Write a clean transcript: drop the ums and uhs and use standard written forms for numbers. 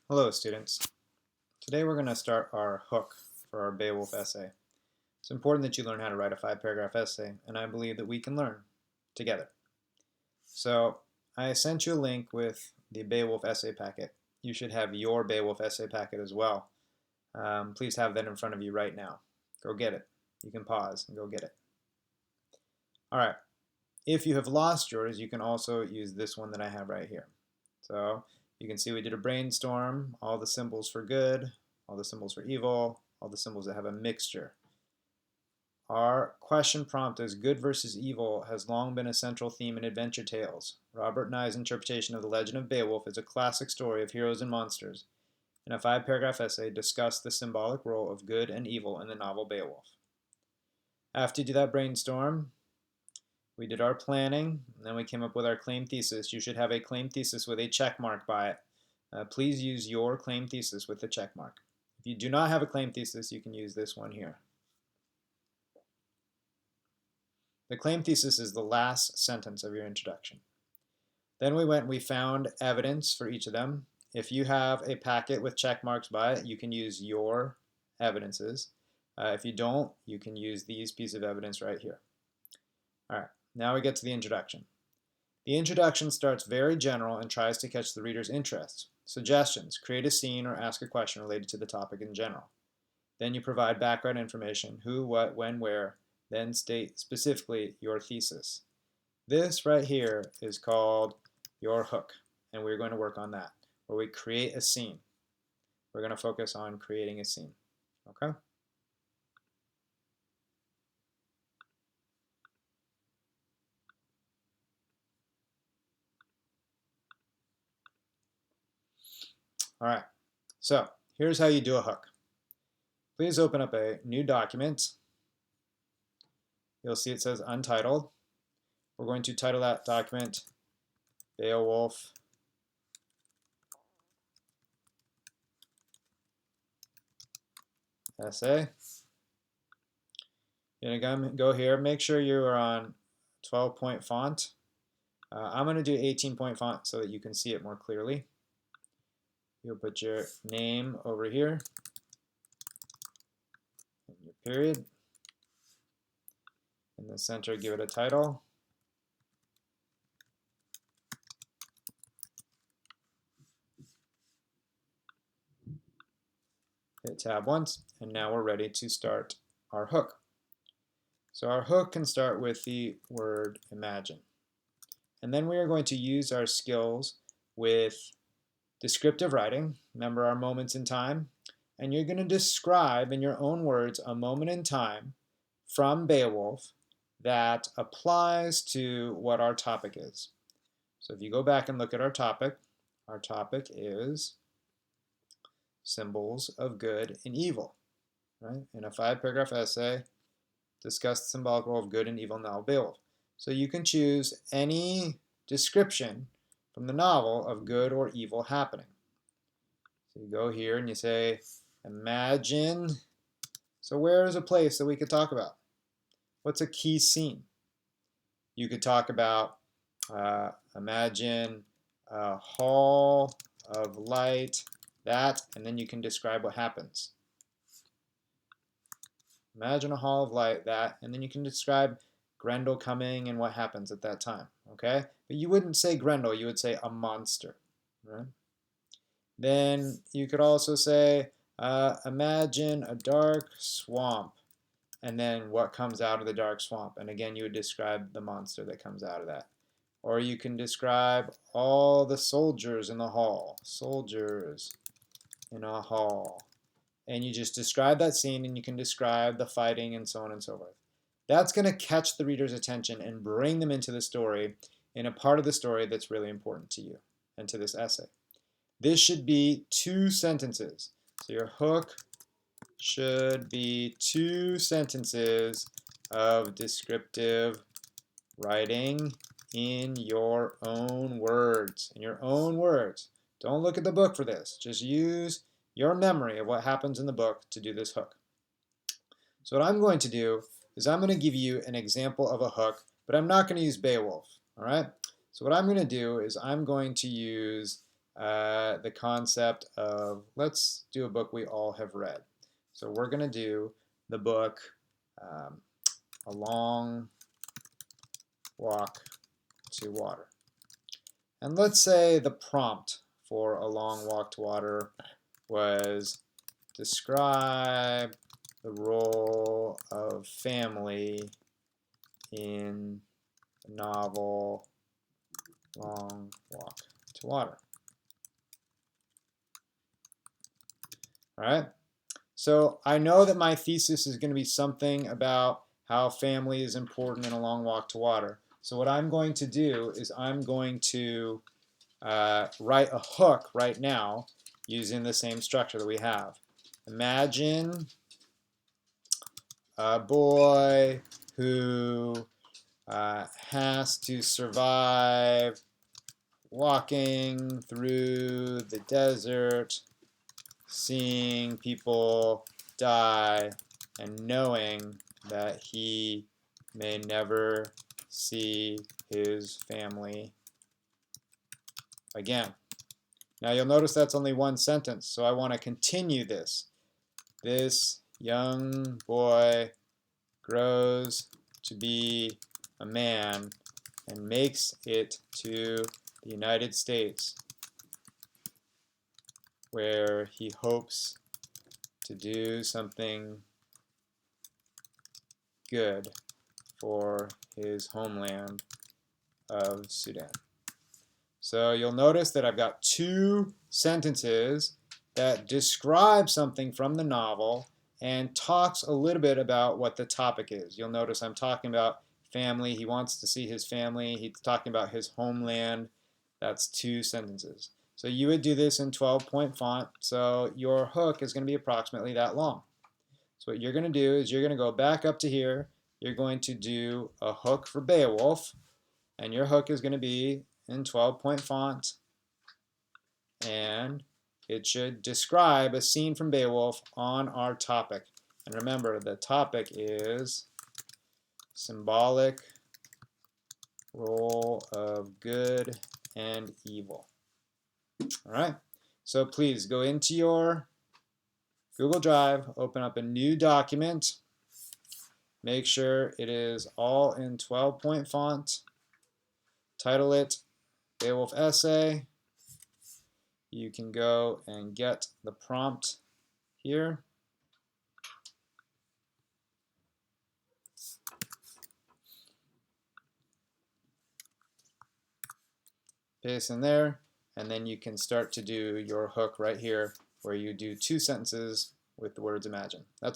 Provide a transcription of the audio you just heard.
Hello students. Today we're going to start our hook for our Beowulf essay. It's important that you learn how to write a 5-paragraph essay, and I believe that we can learn together. So I sent you a link with the Beowulf essay packet. You should have your Beowulf essay packet as well. Please have that in front of you right now. Go get it. You can pause and go get it. Alright, if you have lost yours, you can also use this one that I have right here. So you can see we did a brainstorm, all the symbols for good, all the symbols for evil, all the symbols that have a mixture. Our question prompt is good versus evil has long been a central theme in adventure tales. Robert Nye's interpretation of the legend of Beowulf is a classic story of heroes and monsters. In a 5-paragraph essay, discuss the symbolic role of good and evil in the novel Beowulf. After you do that brainstorm, we did our planning, and then we came up with our claim thesis. You should have a claim thesis with a check mark by it. Please use your claim thesis with the check mark. If you do not have a claim thesis, you can use this one here. The claim thesis is the last sentence of your introduction. Then we found evidence for each of them. If you have a packet with check marks by it, you can use your evidences. If you don't, you can use these pieces of evidence right here. All right. Now we get to the introduction. The introduction starts very general and tries to catch the reader's interest. Suggestions: create a scene or ask a question related to the topic in general. Then you provide background information: who, what, when, where. Then state specifically your thesis. This right here is called your hook, and we're going to work on that, where we create a scene. We're going to focus on creating a scene. Okay? All right, so here's how you do a hook. Please open up a new document. You'll see it says Untitled. We're going to title that document Beowulf Essay. You're going to go here. Make sure you are on 12-point font. I'm going to do 18-point font so that you can see it more clearly. You'll put your name over here and your period. In the center, give it a title. Hit tab once, and now we're ready to start our hook. So our hook can start with the word imagine. And then we are going to use our skills with descriptive writing. Remember our moments in time. And you're going to describe in your own words a moment in time from Beowulf that applies to what our topic is. So if you go back and look at our topic is symbols of good and evil. Right? In a 5-paragraph essay, discuss the symbolic role of good and evil in the novel Beowulf. So you can choose any description from the novel of good or evil happening. So you go here and you say, imagine. So where is a place that we could talk about? What's a key scene? You could talk about, imagine a hall of light, that, and then you can describe what happens. Imagine a hall of light, that, and then you can describe Grendel coming and what happens at that time, okay? But you wouldn't say Grendel, you would say a monster, right? Then you could also say, imagine a dark swamp, and then what comes out of the dark swamp. And again, you would describe the monster that comes out of that. Or you can describe all the soldiers in the hall. Soldiers in a hall. And you just describe that scene, and you can describe the fighting and so on and so forth. That's going to catch the reader's attention and bring them into the story in a part of the story that's really important to you and to this essay. This should be 2 sentences. So your hook should be 2 sentences of descriptive writing in your own words. In your own words. Don't look at the book for this. Just use your memory of what happens in the book to do this hook. So what I'm going to do is I'm going to give you an example of a hook, but I'm not going to use Beowulf. All right? So what I'm going to do is I'm going to use the concept of, let's do a book we all have read. So we're going to do the book A Long Walk to Water. And let's say the prompt for A Long Walk to Water was describe the role of family in the novel Long Walk to Water. All right. So I know that my thesis is going to be something about how family is important in A Long Walk to Water. So what I'm going to do is I'm going to write a hook right now using the same structure that we have. Imagine a boy who has to survive walking through the desert, seeing people die, and knowing that he may never see his family again. Now you'll notice that's only one sentence, so I want to continue this. This young boy grows to be a man and makes it to the United States, where he hopes to do something good for his homeland of Sudan. So you'll notice that I've got two sentences that describe something from the novel and talks a little bit about what the topic is. You'll notice I'm talking about family. He wants to see his family. He's talking about his homeland. That's two sentences. So you would do this in 12-point font. So your hook is going to be approximately that long. So what you're going to do is you're going to go back up to here. You're going to do a hook for Beowulf. And your hook is going to be in 12-point font. And it should describe a scene from Beowulf on our topic. And remember, the topic is symbolic role of good and evil. All right, so please go into your Google Drive, open up a new document, make sure it is all in 12-point font, title it Beowulf Essay. You can go and get the prompt here. Paste in there, and then you can start to do your hook right here where you do two sentences with the words imagine. That's all.